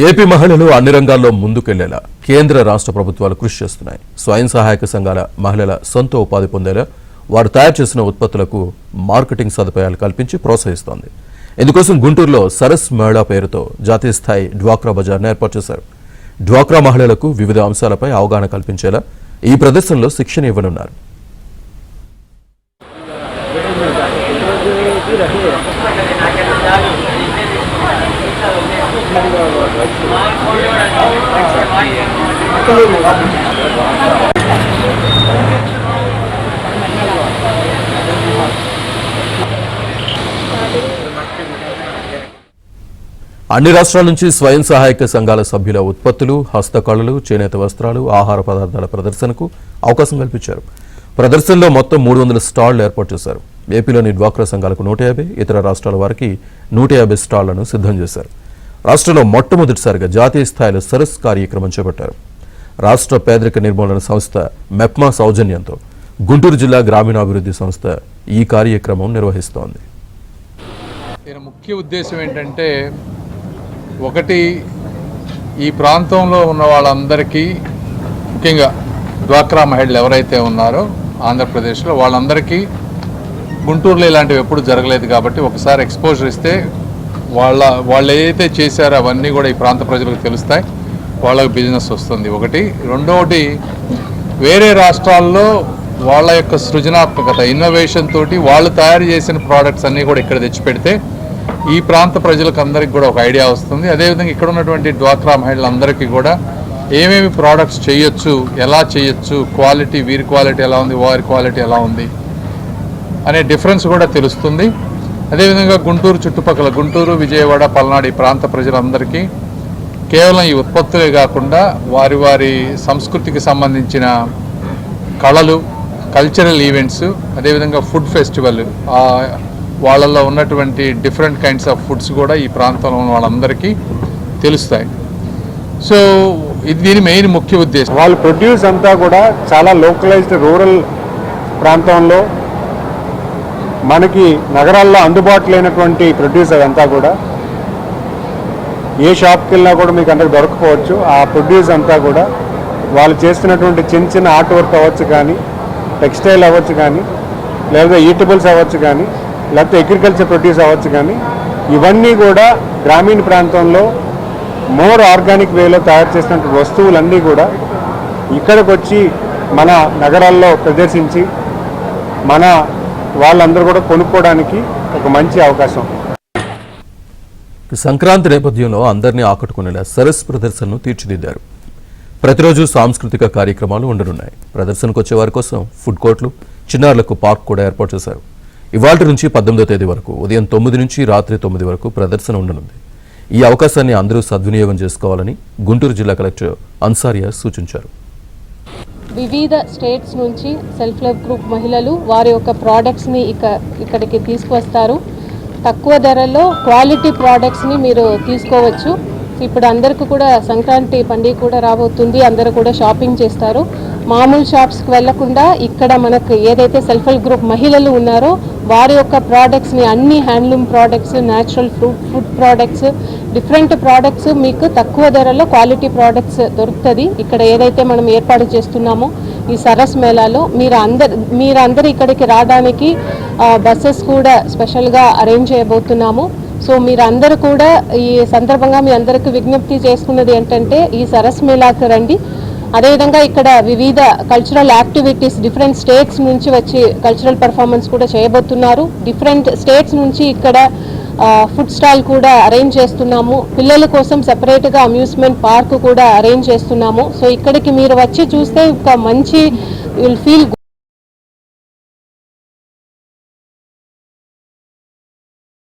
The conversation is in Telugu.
ఏపీ మహిళలు అన్ని రంగాల్లో ముందుకెళ్లేలా కేంద్ర రాష్ట్ర ప్రభుత్వాలు కృషి చేస్తున్నాయి. స్వయం సహాయక సంఘాల మహిళల సొంత ఉపాధి పొందేలా వారు తయారు చేసిన ఉత్పత్తులకు మార్కెటింగ్ సదుపాయాలు కల్పించి ప్రోత్సహిస్తోంది. ఇందుకోసం గుంటూరులో సరస్ మేళా పేరుతో జాతీయ స్థాయి డ్వాక్రా బజార్ను ఏర్పాటు చేశారు. డ్వాక్రా మహిళలకు వివిధ అంశాలపై అవగాహన కల్పించేలా ఈ ప్రదర్శనలో శిక్షణ ఇవ్వనున్నారు. అన్ని రాష్ట్రాల నుంచి స్వయం సహాయక సంఘాల సభ్యుల ఉత్పత్తులు, హస్తకళలు, చేనేత వస్త్రాలు, ఆహార పదార్థాల ప్రదర్శనకు అవకాశం కల్పించారు. ప్రదర్శనలో మొత్తం 300 స్టాళ్లు ఏర్పాటు చేశారు. ఏపీలోని డ్వాక్రా సంఘాలకు 150, ఇతర రాష్ట్రాల వారికి 150 స్టాళ్లను సిద్ధం చేశారు. రాష్ట్రంలో మొట్టమొదటిసారిగా జాతీయ స్థాయిలో సరస్ కార్యక్రమం చేపట్టారు. రాష్ట్ర పేదరిక నిర్మూలన సంస్థ మెప్మా సౌజన్యంతో గుంటూరు జిల్లా గ్రామీణాభివృద్ధి సంస్థ ఈ కార్యక్రమం నిర్వహిస్తోంది. దీని ముఖ్య ఉద్దేశం ఏంటంటే, ఒకటి, ఈ ప్రాంతంలో ఉన్న వాళ్ళందరికీ, ముఖ్యంగా డ్వాక్రా మహిళలు ఎవరైతే ఉన్నారో ఆంధ్రప్రదేశ్లో, వాళ్ళందరికీ గుంటూరులో ఇలాంటివి ఎప్పుడు జరగలేదు కాబట్టి ఒకసారి ఎక్స్పోజర్ ఇస్తే వాళ్ళు ఏదైతే చేశారో అవన్నీ కూడా ఈ ప్రాంత ప్రజలకు తెలుస్తాయి, వాళ్ళకి బిజినెస్ వస్తుంది. ఒకటి. రెండవది, వేరే రాష్ట్రాల్లో వాళ్ళ యొక్క సృజనాత్మకత, ఇన్నోవేషన్ తోటి వాళ్ళు తయారు చేసిన ప్రోడక్ట్స్ అన్నీ కూడా ఇక్కడ తెచ్చిపెడితే ఈ ప్రాంత ప్రజలకు అందరికీ కూడా ఒక ఐడియా వస్తుంది. అదేవిధంగా ఇక్కడ ఉన్నటువంటి డ్వాక్రా మహిళలందరికీ కూడా ఏమేమి ప్రోడక్ట్స్ చేయొచ్చు, ఎలా చేయొచ్చు, క్వాలిటీ, వీరి క్వాలిటీ ఎలా ఉంది, వారి క్వాలిటీ ఎలా ఉంది అనే డిఫరెన్స్ కూడా తెలుస్తుంది. అదేవిధంగా గుంటూరు చుట్టుపక్కల, గుంటూరు, విజయవాడ, పల్నాడు ఈ ప్రాంత ప్రజలందరికీ కేవలం ఈ ఉత్పత్తులే కాకుండా వారి వారి సంస్కృతికి సంబంధించిన కళలు, కల్చరల్ ఈవెంట్స్, అదేవిధంగా ఫుడ్ ఫెస్టివల్, వాళ్ళల్లో ఉన్నటువంటి డిఫరెంట్ కైండ్స్ ఆఫ్ ఫుడ్స్ కూడా ఈ ప్రాంతంలో ఉన్న వాళ్ళందరికీ తెలుస్తాయి. సో ఇది దీని మెయిన్ ముఖ్య ఉద్దేశం. వాళ్ళు ప్రొడ్యూస్ అంతా కూడా చాలా లోకలైజ్డ్ రూరల్ ప్రాంతంలో, మనకి నగరాల్లో అందుబాటులో లేనటువంటి ప్రొడ్యూస్ అదంతా కూడా ఏ షాప్కి వెళ్ళినా కూడా మీకు అందరికి దొరకపోవచ్చు. ఆ ప్రొడ్యూస్ అంతా కూడా వాళ్ళు చేస్తున్నటువంటి చిన్న చిన్న ఆర్ట్ వర్క్ అవ్వచ్చు, కానీ టెక్స్టైల్ అవ్వచ్చు, కానీ లేదా ఈటబుల్స్ అవ్వచ్చు, కానీ లేకపోతే అగ్రికల్చర్ ప్రొడ్యూస్ అవ్వచ్చు, కానీ ఇవన్నీ కూడా గ్రామీణ ప్రాంతంలో మోర్ ఆర్గానిక్ వేలో తయారు చేసినటువంటి వస్తువులన్నీ కూడా ఇక్కడికి వచ్చి మన నగరాల్లో ప్రదర్శించి మన వాళ్ళందరూ కూడా కొనుక్కోవడానికి ఒక మంచి అవకాశం. సంక్రాంతి నేపథ్యంలో అందరినీ ఆకట్టుకునేలా సరస్ ప్రదర్శనను తీర్చిదిద్దారు. ప్రతిరోజు సాంస్కృతిక కార్యక్రమాలు ఉండనున్నాయి. ప్రదర్శనకు వచ్చే వారి కోసం ఫుడ్ కోర్టులు, చిన్నారులకు పార్క్ కూడా ఏర్పాటు చేశారు. ఇవాళ నుంచి 18వ తేదీ వరకు ఉదయం 9 నుంచి రాత్రి 9 వరకు ప్రదర్శన ఉండనుంది. ఈ అవకాశాన్ని అందరూ సద్వినియోగం చేసుకోవాలని గుంటూరు జిల్లా కలెక్టర్ అన్సారియా సూచించారు. వివిధ స్టేట్స్ నుంచి సెల్ఫ్ హెల్ప్ గ్రూప్ మహిళలు వారి యొక్క ప్రోడక్ట్స్ని ఇక్కడికి తీసుకువస్తారు. తక్కువ ధరలో క్వాలిటీ ప్రోడక్ట్స్ని మీరు తీసుకోవచ్చు. ఇప్పుడు అందరికీ కూడా సంక్రాంతి పండుగ కూడా రాబోతుంది, అందరూ కూడా షాపింగ్ చేస్తారు. మామూలు షాప్స్కి వెళ్లకుండా ఇక్కడ మనకు ఏదైతే సెల్ఫ్ హెల్ప్ గ్రూప్ మహిళలు ఉన్నారో వారి యొక్క ప్రోడక్ట్స్ని, అన్ని handloom products, natural food products, different products మీకు తక్కువ ధరలో క్వాలిటీ ప్రోడక్ట్స్ దొరుకుతుంది. ఇక్కడ ఏదైతే మనం ఏర్పాటు చేస్తున్నామో ఈ సరస్ మేళాలో మీరందరూ ఇక్కడికి రావడానికి బస్సెస్ కూడా స్పెషల్గా అరేంజ్ చేయబోతున్నాము. సో మీరందరూ కూడా ఈ సందర్భంగా మీ అందరికీ విజ్ఞప్తి చేసుకున్నది ఏంటంటే, ఈ సరస్ మేళాకు రండి. అదేవిధంగా ఇక్కడ వివిధ కల్చరల్ యాక్టివిటీస్ డిఫరెంట్ స్టేట్స్ నుంచి వచ్చి కల్చరల్ పర్ఫార్మెన్స్ కూడా చేయబోతున్నారు. డిఫరెంట్ స్టేట్స్ నుంచి ఇక్కడ ఫుడ్ స్టాల్ కూడా అరేంజ్ చేస్తున్నాము. పిల్లల కోసం సెపరేట్గా అమ్యూస్మెంట్ పార్క్ కూడా అరేంజ్ చేస్తున్నాము. సో ఇక్కడికి మీరు వచ్చి చూస్తే ఒక మంచి విల్ ఫీల్